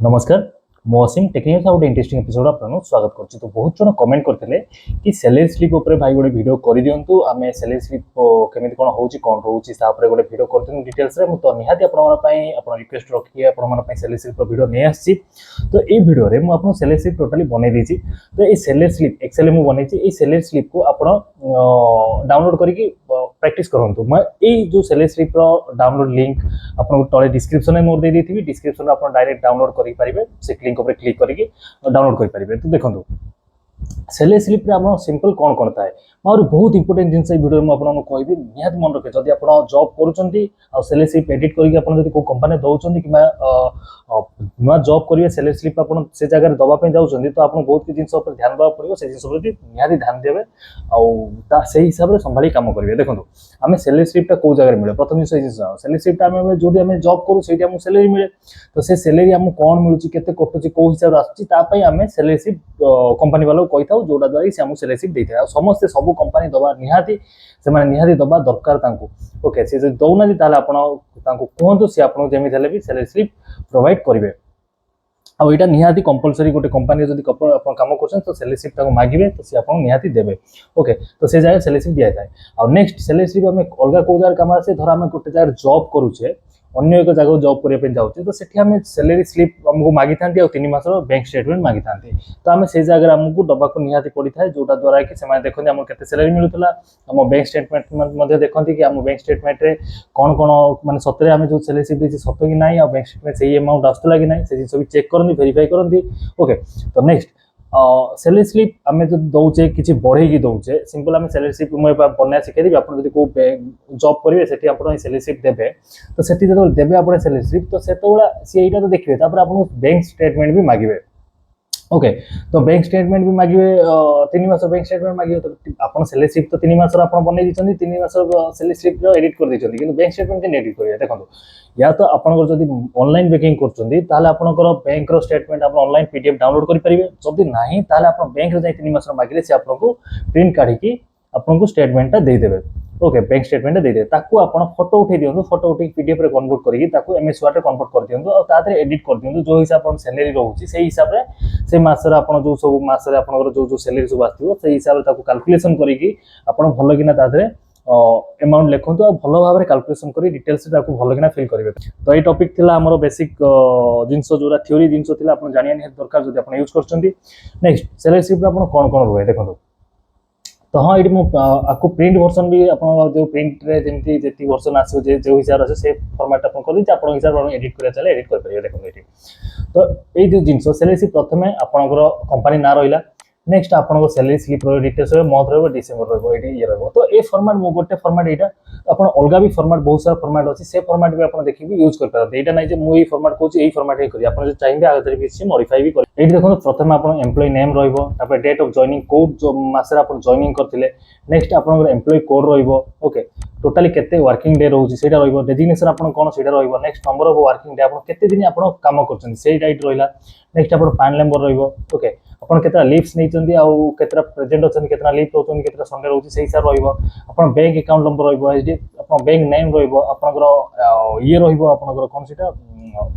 नमस्कार मो असीम टेक्निकल गोटे इंटरेस्टिंग एपिसोड आपको स्वागत करुच्ची। तो बहुत जन कमेंट करते कि सैलरी स्लिप उपर भाई गोटे वीडियो कर दिंतु आम सैलरी स्लिप केमी कौन रोचे गोटे वीडियो कर दिखाँ डिटेल्स तो निहाती आप रिक्वेस्ट रखिए आप सैलरी स्लिप वीडियो नहीं आसी। तो ये वीडियो मुझे सैलरी स्लिप टोटाली बनई देती। तो ये सैलरी स्लिप एक्चुअली मुझे बनई सैलरी स्लिप को आप डाउनलोड करके प्रैक्टिस करूँ। मैं ये जो सैलरी स्लिप डाउनलोड लिंक आपको तले डिस्क्रिप्शन में मोर दे देती। डिस्क्रिप्शन में आप डायरेक्ट डाउनलोड करेंगे से लिंक पर क्लिक करके डाउनलोड करेंगे। तो देखो सैलरी स्लिप रे आप सिंपल कौन कौन थाए और बहुत इंपोर्टेंट जिन वीडियो में आपको कहबी निहाती मन रखे। जब आप जॉब कर सैलरी स्लिप एडिट करके को कंपनी दौरान कि नुआ जॉब करेंगे सैलरी स्लिप आप से जगह दवाई जाऊँगी तो आपको बहुत किसी जिन ध्यान देवा पड़ो से जिन प्रति निहाती ध्यान देवे से हिसाब से संभाली कम करेंगे। देखो आम सैलरी स्लिपटा कौ जगह मिले प्रथम जिन सैलरी स्लिपटा जो जॉब करूँ से सैलरी मिले तो से सैलरी आमको कौन मिलूँ के कटुची कौ हिसाब से आसमें सैलरी स्लिप कंपनी वाला कही था जोटा द्वारा से आमको सैलरी स्लिप देते समस्ते सब कंपनी दबा निहाती से दबा दरकार। ओके सी दौना कहतु सी आपको जमी भी सैलरी स्लिप प्रोवाइड करेंगे। आईटा निहाती कंपलसरी गोटे कंपनी जब कम कर तो सैलरी स्लिप मांगे तो सी आपको निहाती देवे। ओके तो से जगह सैलरी स्लिप दिया था। आ नेक्स्ट सैलरी स्लिप आम अलग कौ जगह कम आसे धर आम गोटे जगह जॉब करुचे अन्य एक जगह जॉब करने जाऊे तो सेठी आम सैलरी स्लिप आमको मागी था 3 मास बैंक स्टेटमेंट मागी था। तो आम से जगह आमको दबा को निहाती पड़ी था जोटा द्वारा कि देखते आम के सैलरी मिलूला आम बैंक स्टेटमेंट देखते कि आम बैंक स्टेटमेंट रे कौन कौन माने सतरे आम जो सैलरी स्लिप देती सत कि ना बैंक स्टेटमेंट से अमाउंट आसला कि ना से जिन चेक करती वेरीफाई करती। ओके तो नेक्स्ट सैलरी स्लिप आम जो दौचे कि बढ़े दौचे सिंपल आम सैलरी स्लिप मुझे बना शिखेदेवी आप कौ जॉब करेंगे से सैलरी स्लिप देवे तो से देवे आप सैलरी स्लिप तो से सी तो देखिए आपको बैंक स्टेटमेंट भी मांगे। ओके तो बैंक स्टेटमेंट भी मांगे 3 मास बैंक स्टेटमेंट मांगे तो आप सैलरी स्लिप तो 3 मास बनई दी 3 मास सैलरी स्लिप एडिट कर देते कि बैंक स्टेटमेंट के एडिट करेंगे। देखो या तो आपंकर जब ऑनलाइन बैंकिंग कर बैंक स्टेटमेंट आप ऑनलाइन पीडीएफ डाउनलोड करेंगे जदि ना आप बैंक जाए 3 मास मांगे से आपको प्रिंट काढ़ी आपको स्टेटमेंट देदेवे। ओके बैंक स्टेटमेंट देदे ताकू आप फोटो उठे दिंतु फोटो उठे पीडीएफ रे कन्वर्ट करके एमएस वर्ड रे कन्वर्ट कर दिंतु और तादरे एडिट कर दिंतु जो हिसाब से सैलरी रोचे से हिसाब से मासर आप जो सब मासरे आपन जो सैलरी सब आसो से हिसाब से कैलकुलेशन करके आप भल कि तादरे अमाउंट लिखु और भल भाव में कैलकुलेशन कर डिटेल्स भल कि फिल करेंगे। तो ये टॉपिक थिला हमर बेसिक जिनस जो थ्योरी जिनस थिला आप जानिया निहाती दरकार जब आप यूज करछंती। नेक्स्ट सैलरी स्लिप आप कौन कौन रुए देखो तो हाँ ये आपको प्रिंट वर्सन भी आप जो प्रिंट रे जमी जी वर्सन आसो जो हिसाब से फॉर्मेट आप कर हिसाब से एडिट कर एडिट करेंगे। देखो ये तो ये जो जिन सैलरी स्लिप प्रथम आपंकर कंपनी ना रहा नेक्स्ट आपको salary slip details month December ये तो ये फॉर्मेट मो गोटे फॉर्मेट यहाँ आप अलग भी फॉर्मेट बहुत सारा फॉर्मेट अच्छी से फॉर्मेट भी आप देखिए यूज करते यहाँ ना मुझे फॉर्मेट कहूँ यही फॉर्मेट ही करेंगे आप चाहिए आगे किसी मॉडिफाई भी करेंगे। ये देखो प्रथम आप एम्प्लॉय नेम रहा डेट ऑफ जॉइनिंग कौ मसरे आप जॉइनिंग करते नेक्स्ट आप एम्प्लॉय कोड रोके टोटाली केते वर्किंग डे रोचे से डेजिग्नेशन आप कौन से next number of working day आप केते दिन आप काम कर डाइट रहा नेक्स्ट आप पैन नंबर रोके आपन केतना लीव्स नहीं आउ केतना प्रेजेंट अच्छा केतना लीव रोचन केतना संडे रोचे से हिसाब रहा बैंक अकाउंट नंबर रहा बैंक नेम रहा ये रहा कौन से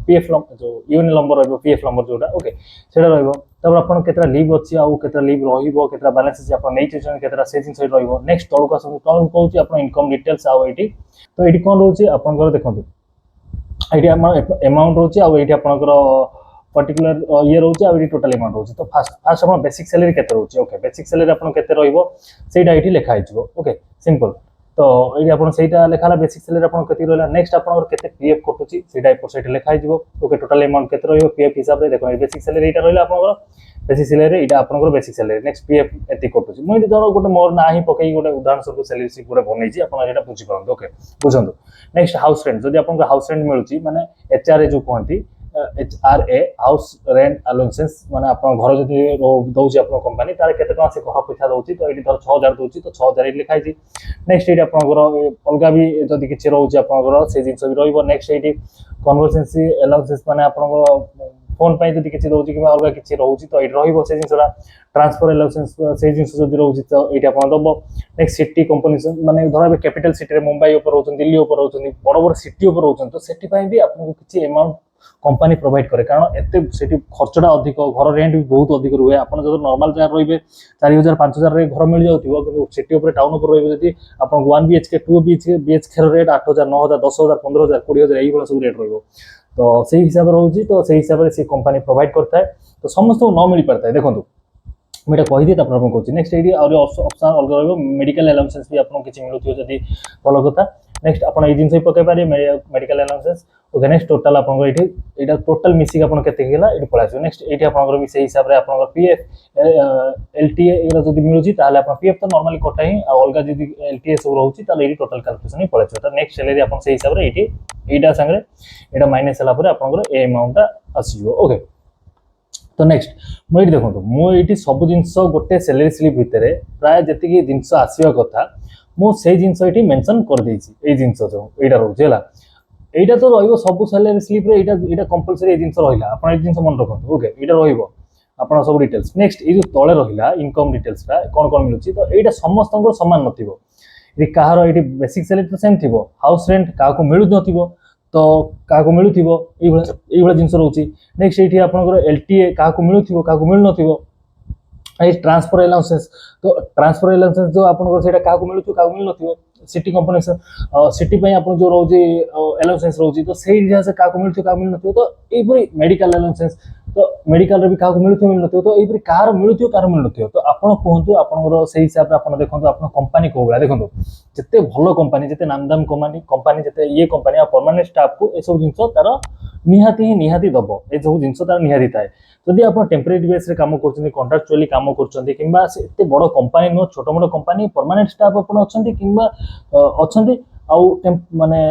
पीएफ जो यूनियन नंबर रहा पीएफ नंबर जोटा ओके से रहा आप केतना लीव अच्छी आउ केतना लीव रहा केतना बैलेंस अच्छी आप नहीं केतना से जिन रहा नेक्स्ट तौक आस तौक कहूँ आप इनकम डिटेल्स आउ ये तो ये कौन रोचे आप देखो ये अमाउंट रोचे आईटी आपंकर पर्टिकुलर ये रोचे आ टोटल अमाउंट रोचे। तो फास्ट आप बेसिक सैलरी केते रोचे ओके बेसिक सैलरी आपन केते रहइबो सेटा एठी लिखा हिजो। ओके सिंपल तो ये आपन सेटा लिखाला बेसिक सैलरी आपन केते रहला नेक्स्ट आपन केते पीएफ कटुची सेटा सेटा लिखा हिजो। ओके टोटल अमाउंट केते रहइबो पीएफ हिसाब रे देखो बेसिक सैलरी एटा रहला आपन बेसिक सैलरी एटा आपन बेसिक सैलरी नेक्स्ट पीएफ एति कटुची मैं धर गोटे मोर ना ही पकई गोटे उदाहरण स्वरूप सैलरी स्लिप गोटे बनई छी आपन एटा बुझी पारंतो। ओके बुझंतु नेक्स्ट हाउस रेंट जदि आपन हाउस रेंट मिलुची माने एचआरए जो कहंती HRA हाउस रेंट अलाउंसेस माने आप घर जब दौर आप कंपनी तार के से घर पैसा दौर तो ये धर 6000 दूसरी तो 6000 लिखाई नेक्स्ट ये आपंकर अलग भी जदि किसी रोचे आप से जिन भी रेक्स्ट ये कन्वर्सेंसी अलाउंसेस माने आप फोन पर जब किसी दौर कि अलग किसी रोचे तो ये से जिनसा ट्रांसफर अलाउंसेस से जिन रोचे तो ये आप दब नेक्स्ट सिटी कंपनी माने धर कैपिटल सिटी मुंबई रोच दिल्ली रोच बड़ बड़ सिटी रोच तो से भी आपको किसी अमाउंट कंपनी प्रोवाइड करे कारण एते सेठी खर्चटा अधिक घर रेंट भी बहुत अधिक रुहे आपण जब नॉर्मल जगह रहिबे 4000 5000 रे घर मिल जाउथिबो किंतु सिटी ऊपर टाउन ऊपर रहिबे जदी आपण 1 बीएचके 2 बीएचके रेट 8000 9000 10000 15000 20000 एई वाला सब रेट रहिबो तो सेही हिसाब रहउची तो सेही हिसाब रे से कंपनी प्रोवाइड करता है तो समस्त को न मिल पाता है देखंतु मैं कही दिए आपको कहूँ नेक्स्ट ये ऑप्शन अलग रहा मेडिकल अलाउंसेस भी आपको किसी मिलूँ जब भल कथा नेक्स्ट आप जिन पकई पारे medical allowances okay next total आपको ये टोटाल मिसिक आप ये पलैस नेक्स्ट ये आपंकर से हिसाब से आप पीएफ एलटीए ये जो मिलूँ आप पीएफ तो नॉर्मली कटा ही अलग जी एलटीए सब रोचे टोटाल कैलकुलेशन ही पलैस तो नेक्स्ट सैलरी आप हिसाब से ये सांगे ये माइनस है आपंकर ए अमाउंटा आसो ओके तो नेक्स्ट मुझे देखो मुझे सब जिनस गोटे सैलरी स्लिप भितर प्राय जी जिनस आसवा कथा मुझे जिनस ये मेंशन कर देछि जिनस जो यहाँ रोचे यहाँ तो रही सब सैलरी स्लिप यहाँ कंपलसरी जिनस रहा आप जिन मन रखते ओके यहाँ आप सब डिटेल्स नेक्स्ट ये जो तले रहा इनकम डिटेल्स कौन कौन मिलूँ तो यहाँ समस्त सामान नए कहार ये बेसिक सैलरी तो सेम थी हाउस रेंट क्या मिलू न तो क्या मिलू जिन रोचे नेक्स्ट ये आपंकर एलटीए क्या मिलू क्या मिलू न ट्रांसफर अलाउंसेस तो ट्रांसफर अलाउंसेस जो आपंकर क्या मिलू क्या मिलू न सिटी कंपनी सिटी आप जो रोचे अलाउंसेस रोचे तो से क्या मिलू क्या मिलू न तो यही मेडिकल अलाउंसेस तो मेडिकल भी क्या मिलू मिलू न तो यही कहार मिलू कहार मिलू न तो आप कहतु आप से हिसाब से आप देखो आप कंपनी कौ भाया देखो जिते भल कंपनी जिते नामदाम कंपनी जिते ये कंपनी परमानेंट स्टाफ को सब जिन तार निहाती दब ये सब जिन तार निहाती थाए जदि आप टेम्परेरी बेस काम कर कंट्राक्चुअली काम कर बड़ कंपनी नुह छोट मोट कंपनी परमानेंट स्टाफ आप अच्छा माने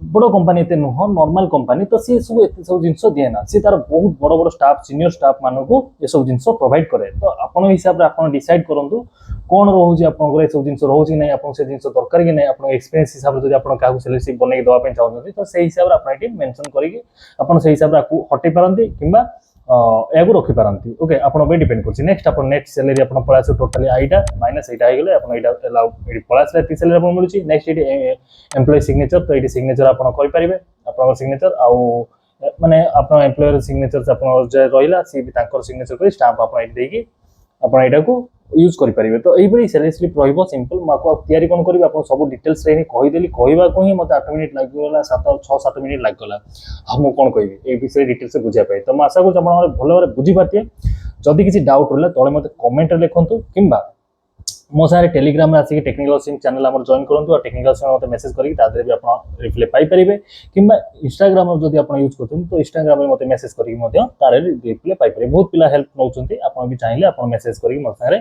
बड़ कंपनी एत नुह नॉर्मल कंपनी तो सी सब एत सब जिन दिए ना सी तार बहुत बड़ बड़ स्टाफ सीनियर स्टाफ मानक ये सब जिन प्रोवाइड करे तो आपन हिसाब से आप डिसाइड करूँ कौन रोचे आप सब जिन रोचे ना आप जिन दरकार कि नहीं आप एक्सपीरियंस हिसाब से जब आप सैलरी बनई देवाई चाहते तो से हिसाब से आप मेंशन करके से हिसाब से हटई पारती कि या रखिपारती ओके आपको डिपेंड कर नेक्स्ट आप नेक्स्ट सैलरी आप पलैस टोटाली आईटा माइनस यहाँ आईगले आप पलैस सैलरी आपको मिलूँ नेक्स्ट ये एम्प्लॉय सिग्नेचर तो ये सिग्नेचर आप सिग्नेचर आउ माने आप एम्प्लॉयर सिग्नेचर आप रहा सी भी सिग्नेचर कर स्टाम्प आप यहाँ को यूज करेंगे तो यही सैलरी स्लिप रही सिंपल मुझे कौन करी आप सब डिटेल्स कहीदेली कहवाक ही मतलब 8 मिनट लगे 6-7 मिनट लगेगा हाँ मुझे कौन कह ये विषय डिटेल्स बुझापी तो आशा करूँ भल भाव बुझीपारे जदि किसी डाउट रहा तले मत कमेंट लिखुँ कि मो सारे टेलीग्राम में आसिक टेक्निकल असीम चैनल आम जॉइन करूँ और टेक्निकल असीम मत मेसेज करके भी आप रिप्लाई पाइपर कि इंस्टाग्राम जब आप यूज करते तो इंस्टाग्राम में मत मेसेज करके रिप्लाई पाइपर बहुत पिला हेल्प नौ आप भी चाहिए आप मेसेज करके मो सारे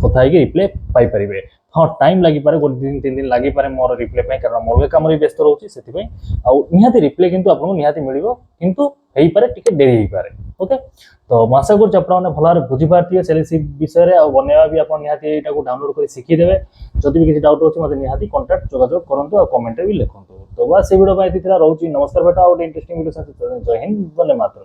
कथा रिप्लाई पाइपर हाँ टाइम लगी पारे गोटे दिन 3 दिन लगी पारे मोर रिप्लाई कारण मोर कम व्यस्त रोचे से निहाती रिप्लाई किंतु आपको निहाती मिलिबो किंतु हेई पारे टिके डेरी हेई पारे ओके तो आशा करूँ आप भल भाव बुझीपारे सैलरी विषय में बनवा भी आप निहाती यहाँ डाउनलोड कर शिखीदेवे जब भी किसी डाउट अच्छे मतलब निहाती कंटाक्ट जोगाजोग करूँ और कमेंट भी लिखूँ तो बस से वीडियो रोचे नमस्कार बेटा और इंटरेस्टिंग वीडियो जय हिंद वंदे मातरम।